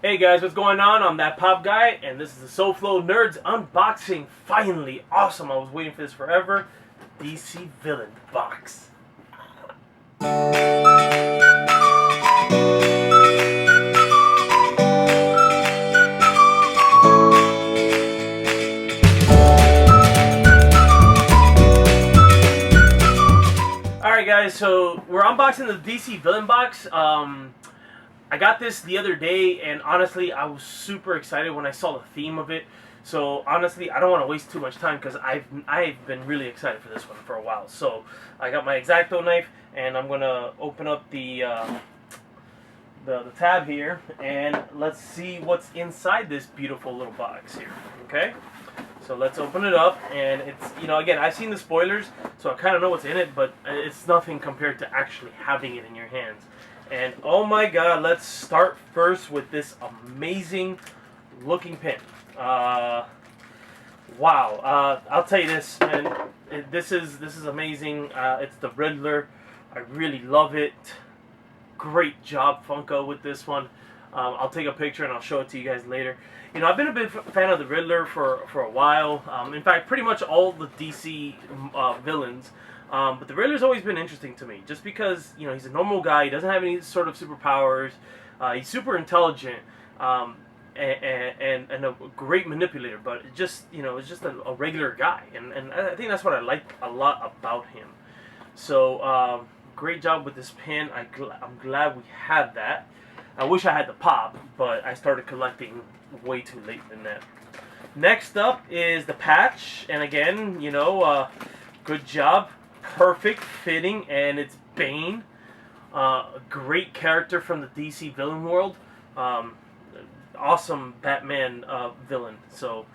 Hey guys, what's going on? I'm that pop guy, and this is the SoFlo Nerds unboxing. Finally, awesome! I was waiting for this forever. DC Villain box. All right, guys. So we're unboxing the DC Villain box. I got this the other day, and honestly, I was super excited when I saw the theme of it. So honestly, I don't want to waste too much time because I've been really excited for this one for a while. So I got my X-Acto knife, and I'm gonna open up the tab here, and let's see what's inside this beautiful little box here. Okay. So let's open it up, and it's, again, I've seen the spoilers, so I kind of know what's in it, but it's nothing compared to actually having it in your hands. And oh my god, let's start first with this amazing looking pin. Wow, I'll tell you this, man, this is amazing. It's the Riddler. I really love it. Great job, Funko, with this one. I'll take a picture and I'll show it to you guys later. I've been a big fan of the Riddler for a while. In fact, pretty much all the DC villains. But the Riddler's always been interesting to me, just because he's a normal guy. He doesn't have any sort of superpowers. He's super intelligent and a great manipulator. But it's just a regular guy, and I think that's what I like a lot about him. So great job with this pin. I'm glad we had that. I wish I had the pop, but I started collecting way too late in that. Next up is the patch, and again, good job, perfect fitting, and it's Bane, a great character from the DC villain world, awesome Batman villain. So,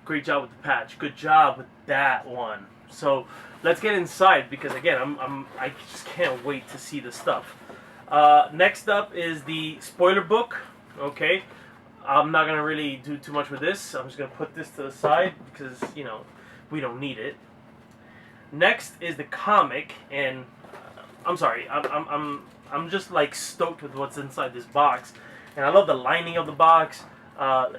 great job with the patch. Good job with that one. So, let's get inside because again, I just can't wait to see the stuff. Next up is the spoiler book. Okay, I'm not gonna really do too much with this. I'm just gonna put this to the side because we don't need it. Next is the comic, and I'm sorry, I'm just like stoked with what's inside this box, and I love the lining of the box.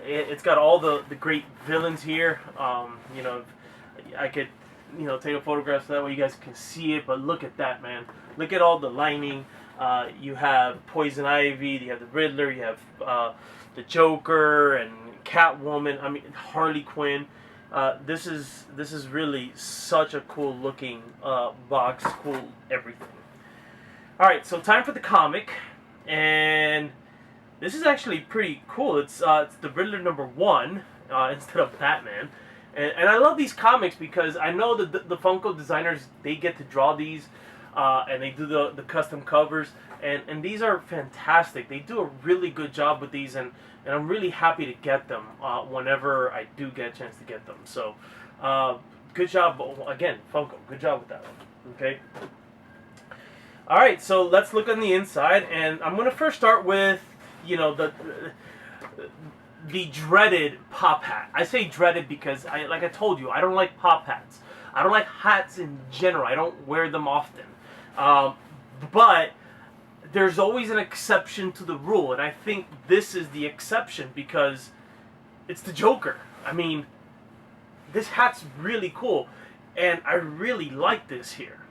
It's got all the great villains here. I could take a photograph so that way you guys can see it. But look at that, man! Look at all the lining. You have Poison Ivy, you have the Riddler, you have the Joker and Catwoman. I mean, Harley Quinn. This is really such a cool looking box. Cool everything. All right, so time for the comic, and this is actually pretty cool. It's the Riddler #1 instead of Batman. And I love these comics because I know that the Funko designers, they get to draw these. And they do the custom covers, and these are fantastic. They do a really good job with these, and I'm really happy to get them whenever I do get a chance to get them. So, good job, again, Funko. Good job with that one. Okay. All right, so let's look on the inside, and I'm gonna first start with the dreaded pop hat. I say dreaded because like I told you, I don't like pop hats. I don't like hats in general. I don't wear them often. But there's always an exception to the rule, and I think this is the exception because it's the Joker. I mean, this hat's really cool, and I really like this here.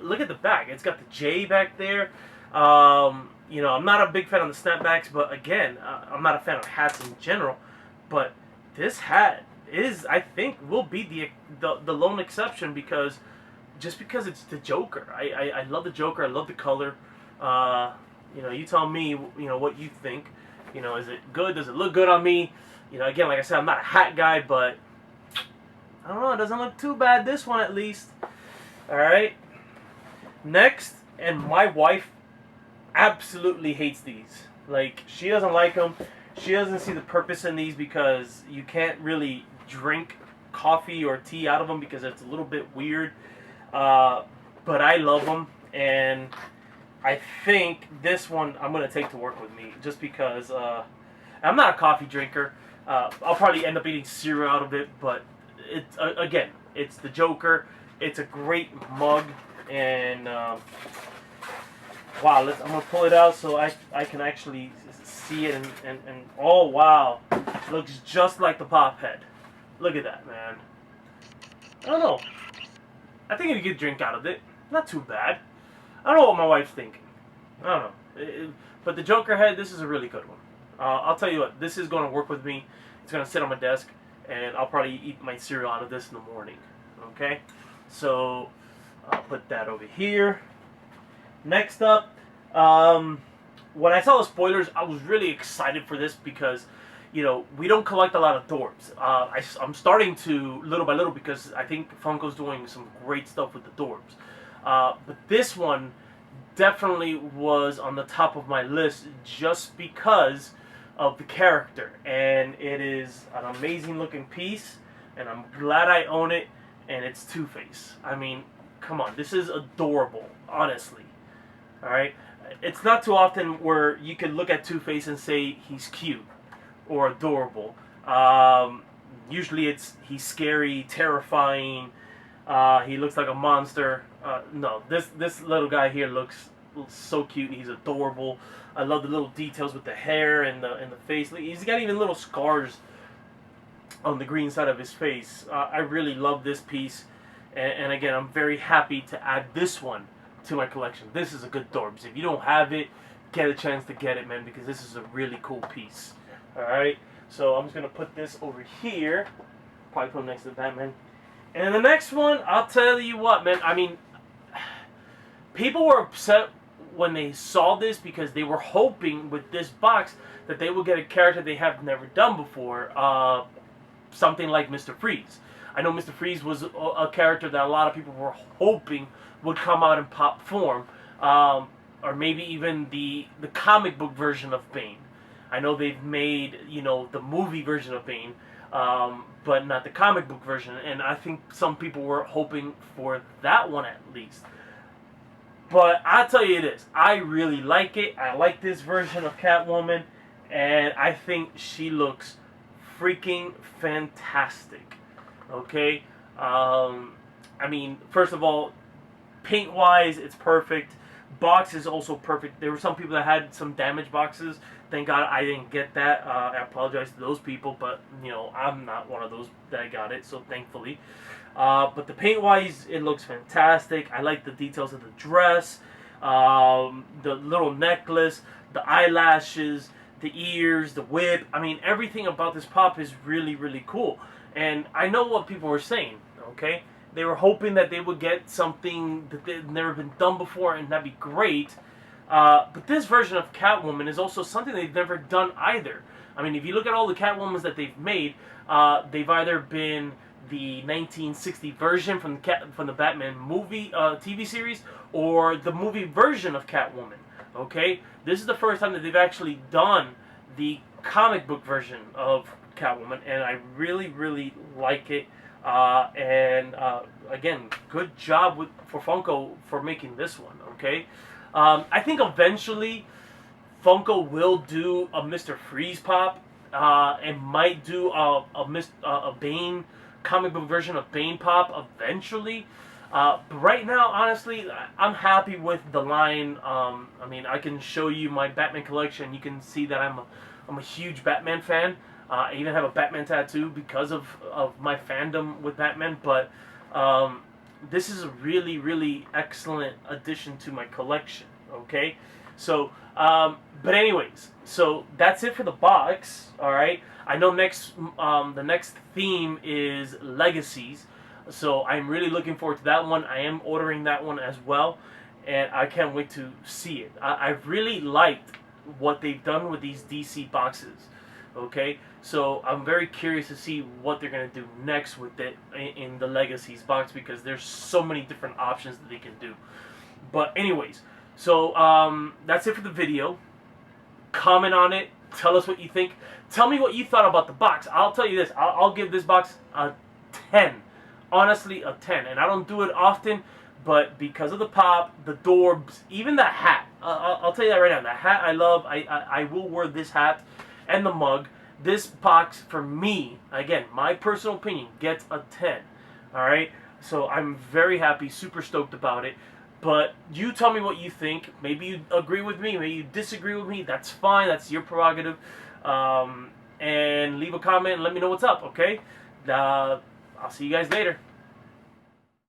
Look at the back. It's got the J back there. I'm not a big fan of the snapbacks, but again, I'm not a fan of hats in general. But this hat I think, will be the lone exception because it's the Joker. I love the Joker. I love the color. You tell me, what you think. Is it good? Does it look good on me? Again, like I said, I'm not a hat guy, but I don't know. It doesn't look too bad. This one, at least. All right. Next, and my wife absolutely hates these. Like, she doesn't like them. She doesn't see the purpose in these because you can't really drink coffee or tea out of them because it's a little bit weird. But I love them, and I think this one I'm going to take to work with me just because I'm not a coffee drinker. I'll probably end up eating cereal out of it, but again, it's the Joker. It's a great mug, and wow, I'm going to pull it out so I can actually see it, and oh wow, looks just like the pop head. Look at that, man. I don't know. I think you get a drink out of it. Not too bad. I don't know what my wife's thinking. I don't know. But the Joker head, this is a really good one. I'll tell you what, this is going to work with me. It's going to sit on my desk, and I'll probably eat my cereal out of this in the morning. Okay? So, I'll put that over here. Next up, when I saw the spoilers, I was really excited for this because, you know, we don't collect a lot of Dorbs. I'm starting to, little by little, because I think Funko's doing some great stuff with the Dorbs. But this one definitely was on the top of my list just because of the character. And it is an amazing looking piece, and I'm glad I own it, and it's Two-Face. I mean, come on, this is adorable, honestly. Alright? It's not too often where you can look at Two-Face and say he's cute or adorable. Usually he's scary, terrifying, he looks like a monster. No, this little guy here looks so cute. He's adorable. I love the little details with the hair and the face. He's got even little scars on the green side of his face. I really love this piece, and again, I'm very happy to add this one to my collection. This is a good Dorbs. If you don't have it, get a chance to get it, man, because this is a really cool piece. Alright, so I'm just going to put this over here. Probably put him next to the Batman. And the next one, I'll tell you what, man, I mean, people were upset when they saw this because they were hoping with this box that they would get a character they have never done before. Something like Mr. Freeze. I know Mr. Freeze was a character that a lot of people were hoping would come out in pop form. Or maybe even the comic book version of Bane. I know they've made, you know, the movie version of Bane, but not the comic book version. And I think some people were hoping for that one at least. But I'll tell you this, I really like it. I like this version of Catwoman, and I think she looks freaking fantastic. Okay? I mean, first of all, paint-wise, it's perfect. Box is also perfect. There were some people that had some damaged boxes. Thank God I didn't get that. I apologize to those people, but, you know, I'm not one of those that got it, so thankfully. But the paint-wise, it looks fantastic. I like the details of the dress, the little necklace, the eyelashes, the ears, the whip. I mean, everything about this pop is really, really cool. And I know what people were saying, okay? They were hoping that they would get something that they've never been done before, and that'd be great. But this version of Catwoman is also something they've never done either. I mean, if you look at all the Catwomans that they've made, they've either been the 1960 version from the Batman movie TV series, or the movie version of Catwoman. Okay, this is the first time that they've actually done the comic book version of Catwoman, and I really, really like it. Again, good job for Funko for making this one. Okay, I think eventually Funko will do a Mr. Freeze pop, and might do a Bane comic book version of Bane pop eventually. But right now, honestly, I'm happy with the line. I mean, I can show you my Batman collection. You can see that I'm a huge Batman fan. I even have a Batman tattoo because of my fandom with Batman. But this is a really, really excellent addition to my collection. Okay, so but anyways, so that's it for the box. All right, I know the next theme is Legacies. So I'm really looking forward to that one. I am ordering that one as well, and I can't wait to see it. I really liked what they've done with these DC boxes. Okay, so I'm very curious to see what they're going to do next with it in the Legacies box, because there's so many different options that they can do. But anyways, so that's it for the video. Comment on it. Tell us what you think. Tell me what you thought about the box. I'll tell you this. I'll give this box a 10. Honestly, a 10. And I don't do it often, but because of the pop, the Dorbs, even the hat. I'll tell you that right now. The hat I love. I will wear this hat and the mug. This box, for me, again, my personal opinion, gets a 10. Alright? So I'm very happy, super stoked about it. But you tell me what you think. Maybe you agree with me, maybe you disagree with me. That's fine. That's your prerogative. And leave a comment and let me know what's up, okay? I'll see you guys later.